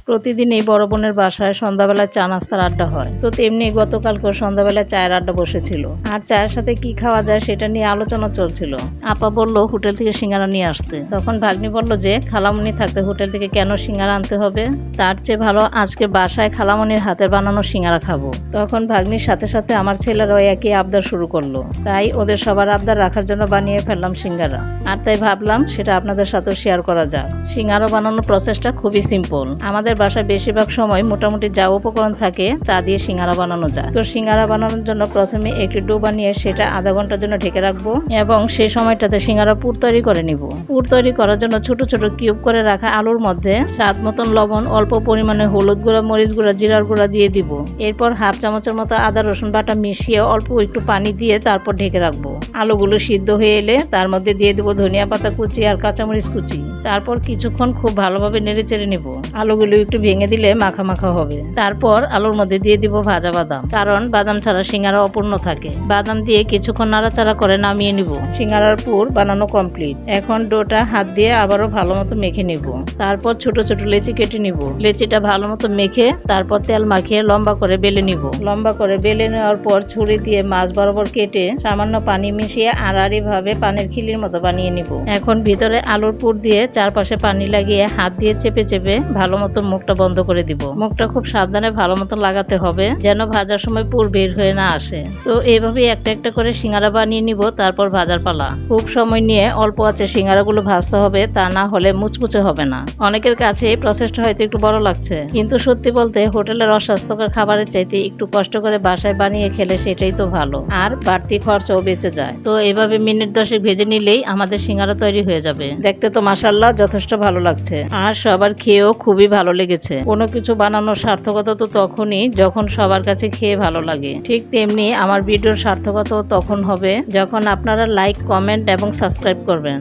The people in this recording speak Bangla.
প্রতিদিন এই বড় বোনের বাসায় সন্ধ্যাবেলায় চা নাস্তার আড্ডা হয়। তো তেমনি গতকালকেও সন্ধ্যাবেলায় চায়ের আড্ডা বসেছিল, আর চায়ের সাথে কি খাওয়া যায় সেটা নিয়ে আলোচনা চলছিল। আপা বলল হোটেল থেকে সিঙ্গারা নিয়ে আসতে। তখন ভাগ্নি বলল যে খালামণি থাকতে হোটেল থেকে কেন সিঙ্গারা আনতে হবে, তার চেয়ে ভালো আজকে বাসায় খালামণির হাতের বানানো সিঙ্গারা খাবো। তখন ভাগ্নির সাথে সাথে আমার ছেলেরাও একই আবদার শুরু করলো, তাই ওদের সবার আবদার রাখার জন্য বানিয়ে ফেললাম সিঙ্গারা। আর তাই ভাবলাম সেটা আপনাদের সাথেও শেয়ার করা যাক। সিঙ্গারা বানানোর প্রসেসটা খুবই সিম্পল। আমাদের বাসায় বেশিরভাগ সময় মোটামুটি যা উপকরণ থাকে তা দিয়ে সিঙ্গারা বানানো যায়। তো সিঙ্গারা বানানোর জন্য প্রথমে একটি ডো বানিয়ে সেটা আধা ঘন্টার জন্য ঢেকে রাখবো এবং সেই সময়টাতে সিঙ্গারা পুর তৈরি করে নিব। পুর তৈরি করার জন্য ছোট ছোট কিউব করে রাখা আলুর মধ্যে স্বাদ মতন লবণ, অল্প পরিমাণে হলুদ গুঁড়া, মরিচ গুঁড়া, জিরার গুঁড়া দিয়ে দিব। এরপর হাফ চামচের মতো আদা রসুন বাটা মিশিয়ে অল্প একটু পানি দিয়ে তারপর ঢেকে রাখবো। আলুগুলো সিদ্ধ হয়ে এলে তার মধ্যে দিয়ে দেবো ধনিয়া পাতা কুচি আর কাঁচামরিচ কুচি। তারপর কিছুক্ষণ খুব ভালোভাবে নেড়ে চেড়ে নিব। আলুগুলো একটু ভেঙে দিলে মাখা মাখা হবে। তারপর আলুর মধ্যে দিয়ে দিব ভাজা বাদাম, কারণ বাদাম ছাড়া সিঙ্গারা অপূর্ণ থাকে। বাদাম দিয়ে কিছুক্ষণ নাড়াচাড়া করে নামিয়ে নিব। সিঙ্গারার পুর বানানো কমপ্লিট। এখন ডোটা হাত দিয়ে আবারও ভালো মতো মেখে নিব। তারপর ছোট ছোট লেচি কেটে নিব। লেচিটা ভালো মতো মেখে তারপর তেল মাখিয়ে লম্বা করে বেলে নিব। লম্বা করে বেলে নেওয়ার পর ছুরি দিয়ে মাছ বরাবর কেটে সামান্য পানি মিশিয়ে আড়াআড়ি ভাবে পানির খিলির মতো বানিয়ে নিব। এখন ভিতরে আলুর পুর দিয়ে চারপাশে পানি লাগিয়ে হাত দিয়ে চেপে চেপে ভালো মতো মুখটা বন্ধ করে দিব। মুখটা খুব সাবধানে ভালো মতো লাগাতে হবে যেন ভাজার সময় পুর বের হয়ে না আসে। তো এইভাবে একটা একটা করে সিঙ্গারা বানিয়ে নিব। তারপর ভাজার পালা। খুব সময় নিয়ে অল্প আঁচে সিঙ্গারাগুলো ভাজতে হবে, তা না হলে মুচমুচে হবে না। অনেকের কাছে এই প্রসেসটা হয়তো একটু বড় লাগছে, কিন্তু সত্যি বলতে হোটেলের অস্বাস্থ্যকর খাবারের চাইতে একটু কষ্ট করে বাসায় বানিয়ে খেলে সেটাই তো ভালো, আর বাড়তি খরচও বেঁচে যায়। তো এইভাবে মিনিট 10 ভেজে নিলেই আমাদের সিঙ্গারা তৈরি হয়ে যাবে। দেখতে তো মাশাআল্লাহ যথেষ্ট ভালো লাগছে, আর সবার খেয়েও খুবই ভালো লেগেছে। কোনো কিছু বানানোর সার্থকতা তো তখনই যখন সবার কাছে খেয়ে ভালো লাগে। ঠিক তেমনি আমার ভিডিওর সার্থকতাও তখন হবে যখন আপনারা লাইক, কমেন্ট এবং সাবস্ক্রাইব করবেন।